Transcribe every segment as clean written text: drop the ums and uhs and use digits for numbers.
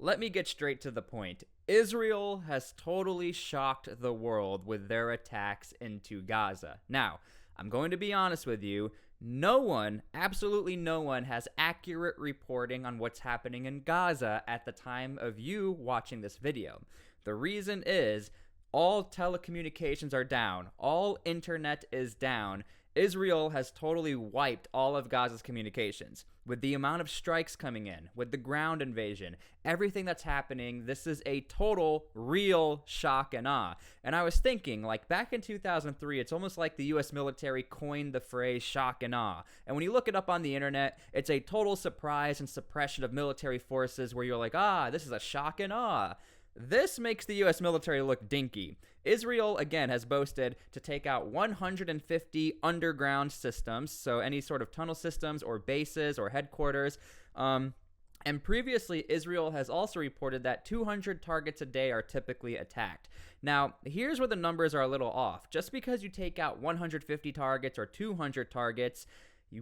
let me get straight to the point. Israel has totally shocked the world with their attacks into Gaza. Now, I'm going to be honest with you. No one, absolutely no one, has accurate reporting on what's happening in Gaza at the time of you watching this video. The reason is all telecommunications are down. All internet is down. Israel has totally wiped all of Gaza's communications. With the amount of strikes coming in, with the ground invasion, everything that's happening, this is a total, real shock and awe. And I was thinking, like back in 2003, it's almost like the US military coined the phrase shock and awe. And when you look it up on the internet, it's a total surprise and suppression of military forces where you're like, this is a shock and awe. This makes the US military look dinky. Israel, again, has boasted to take out 150 underground systems, so any sort of tunnel systems or bases or headquarters. And previously, Israel has also reported that 200 targets a day are typically attacked. Now, here's where the numbers are a little off. Just because you take out 150 targets or 200 targets,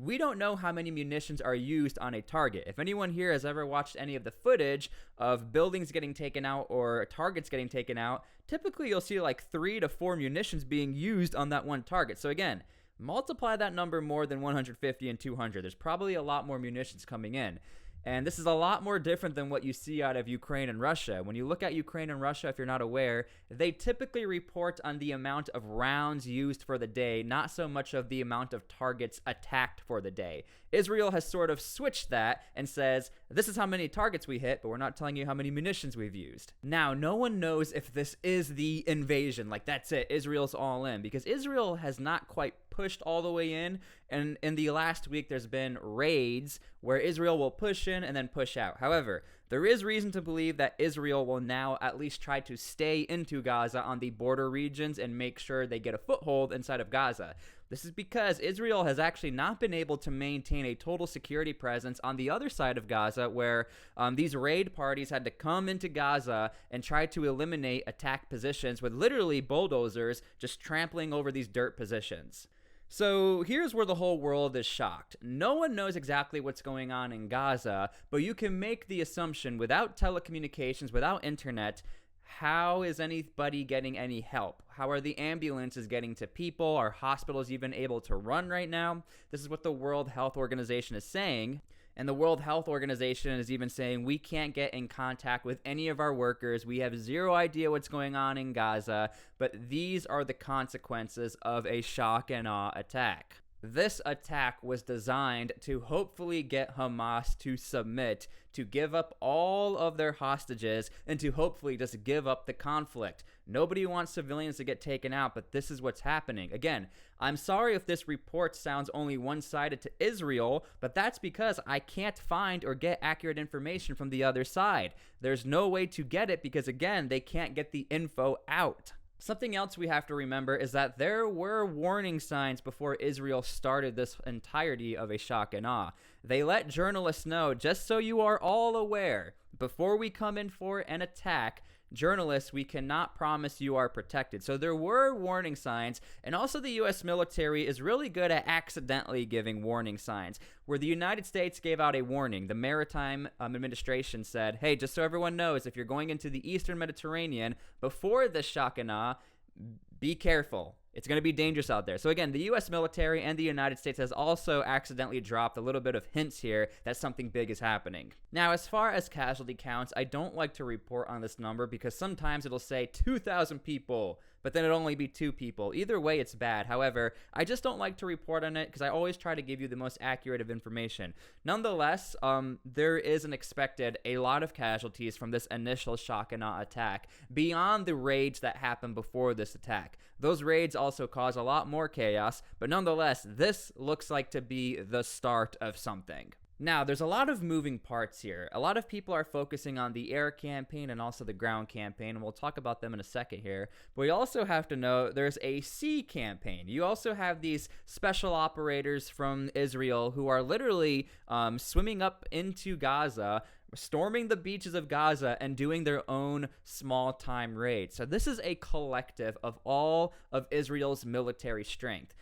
we don't know how many munitions are used on a target. If anyone here has ever watched any of the footage of buildings getting taken out or targets getting taken out, typically you'll see like 3 to 4 munitions being used on that one target. So again, multiply that number more than 150 and 200. There's probably a lot more munitions coming in. And this is a lot more different than what you see out of Ukraine and Russia. When you look at Ukraine and Russia, if you're not aware, they typically report on the amount of rounds used for the day, not so much of the amount of targets attacked for the day. Israel has sort of switched that and says, this is how many targets we hit, but we're not telling you how many munitions we've used. Now, no one knows if this is the invasion, like that's it, Israel's all in, because Israel has not quite pushed all the way in, and in the last week there's been raids where Israel will push in and then push out. However, there is reason to believe that Israel will now at least try to stay into Gaza on the border regions and make sure they get a foothold inside of Gaza. This is because Israel has actually not been able to maintain a total security presence on the other side of Gaza, where these raid parties had to come into Gaza and try to eliminate attack positions with literally bulldozers just trampling over these dirt positions. So here's where the whole world is shocked. No one knows exactly what's going on in Gaza, but you can make the assumption without telecommunications, without internet, how is anybody getting any help? How are the ambulances getting to people? Are hospitals even able to run right now? This is what the World Health Organization is saying. And the World Health Organization is even saying we can't get in contact with any of our workers. We have zero idea what's going on in Gaza, but these are the consequences of a shock and awe attack. This attack was designed to hopefully get Hamas to submit, to give up all of their hostages, and to hopefully just give up the conflict. Nobody wants civilians to get taken out, but this is what's happening. Again, I'm sorry if this report sounds only one-sided to Israel, but that's because I can't find or get accurate information from the other side. There's no way to get it because, again, they can't get the info out. Something else we have to remember is that there were warning signs before Israel started this entirety of a shock and awe. They let journalists know, just so you are all aware, before we come in for an attack, journalists, we cannot promise you are protected. So there were warning signs, and also the U.S. military is really good at accidentally giving warning signs. Where the United States gave out a warning, the Maritime Administration said, hey, just so everyone knows, if you're going into the Eastern Mediterranean before this shock and awe, be careful. It's going to be dangerous out there. So again, the U.S. military and the United States has also accidentally dropped a little bit of hints here that something big is happening. Now, as far as casualty counts, I don't like to report on this number because sometimes it'll say 2,000 people, but then it'll only be 2 people. Either way, it's bad. However, I just don't like to report on it because I always try to give you the most accurate of information. Nonetheless, there is an expected a lot of casualties from this initial shock and awe attack beyond the raids that happened before this attack. Those raids also cause a lot more chaos, but nonetheless, this looks like to be the start of something. Now, there's a lot of moving parts here. A lot of people are focusing on the air campaign and also the ground campaign, and we'll talk about them in a second here. But we also have to know there's a sea campaign. You also have these special operators from Israel who are literally swimming up into Gaza, storming the beaches of Gaza, and doing their own small-time raids. So this is a collective of all of Israel's military strength.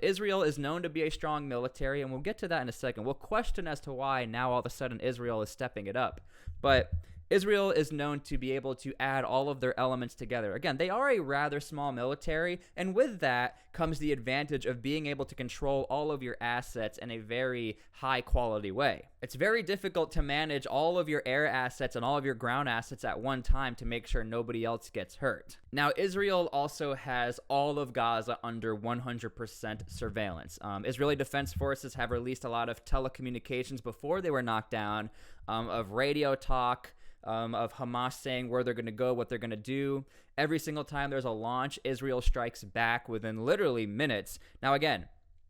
Israel is known to be a strong military, and we'll get to that in a second. We'll question as to why now all of a sudden Israel is stepping it up. But Israel is known to be able to add all of their elements together. Again, they are a rather small military, and with that comes the advantage of being able to control all of your assets in a very high quality way. It's very difficult to manage all of your air assets and all of your ground assets at one time to make sure nobody else gets hurt. Now, Israel also has all of Gaza under 100% surveillance. Israeli Defense Forces have released a lot of telecommunications before they were knocked down, of radio talk, of Hamas saying where they're going to go, what they're going to do. Every single time there's a launch, Israel strikes back within literally minutes. Now, again,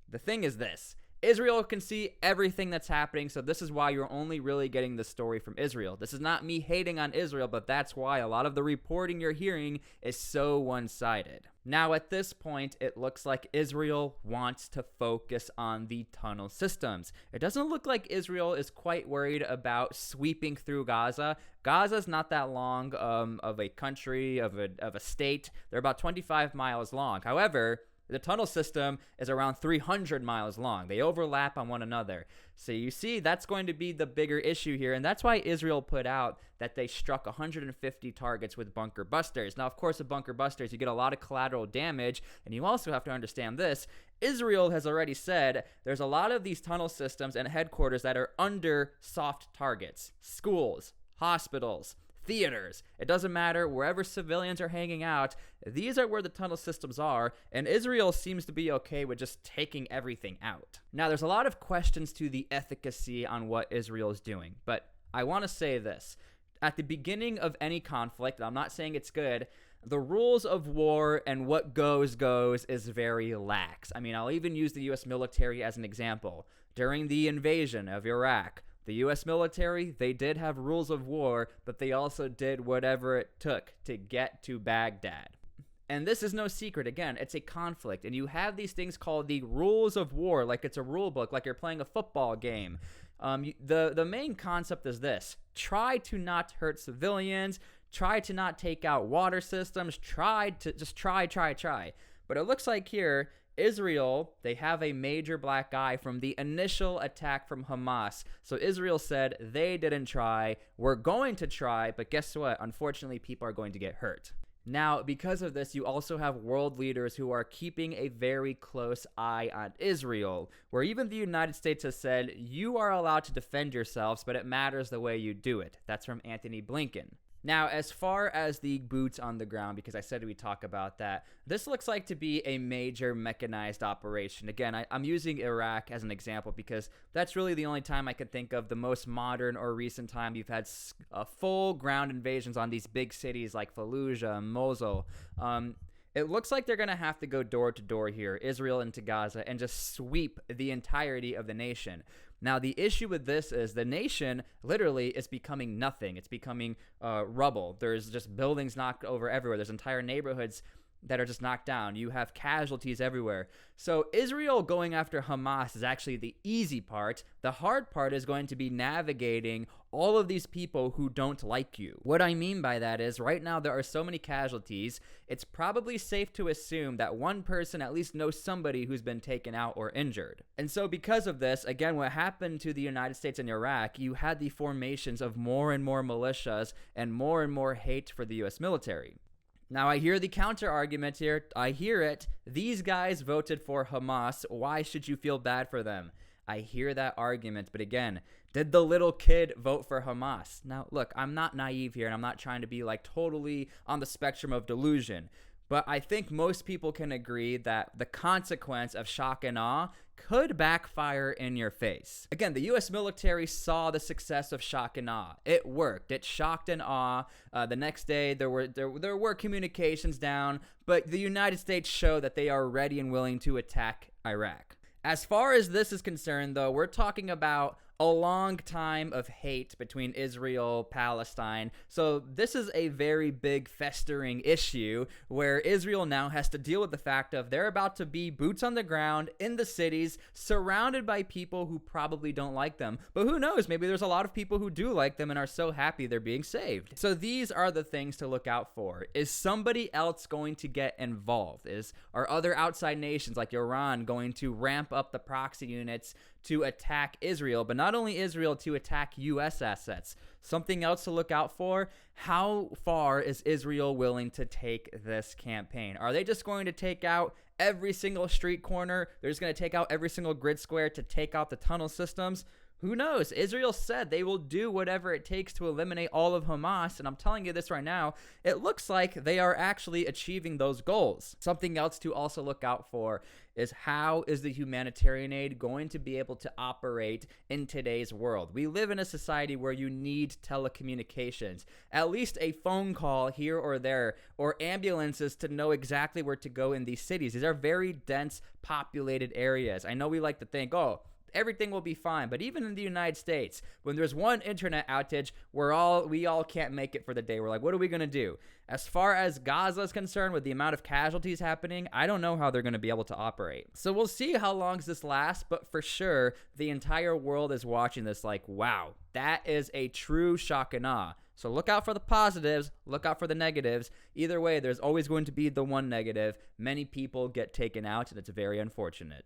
the thing is this. Israel can see everything that's happening, so this is why you're only really getting the story from Israel. This is not me hating on Israel, but that's why a lot of the reporting you're hearing is so one-sided. Now, at this point, it looks like Israel wants to focus on the tunnel systems. It doesn't look like Israel is quite worried about sweeping through Gaza. Gaza's not that long of a country, of a state. They're about 25 miles long. However, the tunnel system is around 300 miles long. They overlap on one another. So you see, that's going to be the bigger issue here, and that's why Israel put out that they struck 150 targets with bunker busters. Now, of course, with bunker busters, you get a lot of collateral damage, and you also have to understand this. Israel has already said there's a lot of these tunnel systems and headquarters that are under soft targets. Schools, hospitals, theaters. It doesn't matter, wherever civilians are hanging out, these are where the tunnel systems are, and Israel seems to be okay with just taking everything out. Now, there's a lot of questions to the efficacy on what Israel is doing, but I want to say this. At the beginning of any conflict, and I'm not saying it's good, the rules of war and what goes is very lax. I mean, I'll even use the U.S. military as an example. During the invasion of Iraq, the U.S. military, they did have rules of war, but they also did whatever it took to get to Baghdad. And this is no secret. Again, it's a conflict, and you have these things called the rules of war, like it's a rule book, like you're playing a football game. The main concept is this. Try to not hurt civilians. Try to not take out water systems. Try. But it looks like here, Israel, they have a major black eye from the initial attack from Hamas. So Israel said they didn't try. We're going to try, but guess what? Unfortunately, people are going to get hurt. Now, because of this, you also have world leaders who are keeping a very close eye on Israel, where even the United States has said, you are allowed to defend yourselves, but it matters the way you do it. That's from Anthony Blinken. Now, as far as the boots on the ground, because I said we'd talk about that, this looks like to be a major mechanized operation. Again, I'm using Iraq as an example because that's really the only time I could think of the most modern or recent time you've had full ground invasions on these big cities like Fallujah and Mosul. It looks like they're going to have to go door to door here, Israel into Gaza, and just sweep the entirety of the nation. Now, the issue with this is the nation literally is becoming nothing. It's becoming rubble. There's just buildings knocked over everywhere. There's entire neighborhoods that are just knocked down. You have casualties everywhere. So Israel going after Hamas is actually the easy part. The hard part is going to be navigating all of these people who don't like you. What I mean by that is right now there are so many casualties, it's probably safe to assume that one person at least knows somebody who's been taken out or injured. And so because of this, again, what happened to the United States and Iraq, you had the formations of more and more militias and more hate for the U.S. military. Now, I hear the counter argument here. I hear it. These guys voted for Hamas. Why should you feel bad for them? I hear that argument. But again, did the little kid vote for Hamas? Now, look, I'm not naive here, and I'm not trying to be like totally on the spectrum of delusion. But I think most people can agree that the consequence of shock and awe could backfire in your face. Again, the U.S. military saw the success of shock and awe. It worked. It shocked and awe. The next day, there were communications down, but the United States showed that they are ready and willing to attack Iraq. As far as this is concerned, though, we're talking about a long time of hate between Israel, Palestine. So this is a very big festering issue where Israel now has to deal with the fact of they're about to be boots on the ground in the cities, surrounded by people who probably don't like them. But who knows? Maybe there's a lot of people who do like them and are so happy they're being saved. So these are the things to look out for. Is somebody else going to get involved? Are other outside nations like Iran going to ramp up the proxy units to attack Israel, but not only Israel, to attack U.S. assets. Something else to look out for: how far is Israel willing to take this campaign? Are they just going to take out every single street corner? They're just going to take out every single grid square to take out the tunnel systems? Who knows? Israel said they will do whatever it takes to eliminate all of Hamas, and I'm telling you this right now, it looks like they are actually achieving those goals. Something else to also look out for is how is the humanitarian aid going to be able to operate in today's world? We live in a society where you need telecommunications, at least a phone call here or there, or ambulances to know exactly where to go in these cities. These are very dense, populated areas. I know we like to think, oh, everything will be fine. But even in the United States, when there's one internet outage, we all can't make it for the day. We're like, what are we going to do? As far as Gaza is concerned, with the amount of casualties happening, I don't know how they're going to be able to operate. So we'll see how long this lasts, but for sure, the entire world is watching this like, wow, that is a true shock and awe. So look out for the positives, look out for the negatives. Either way, there's always going to be the one negative. Many people get taken out, and it's very unfortunate.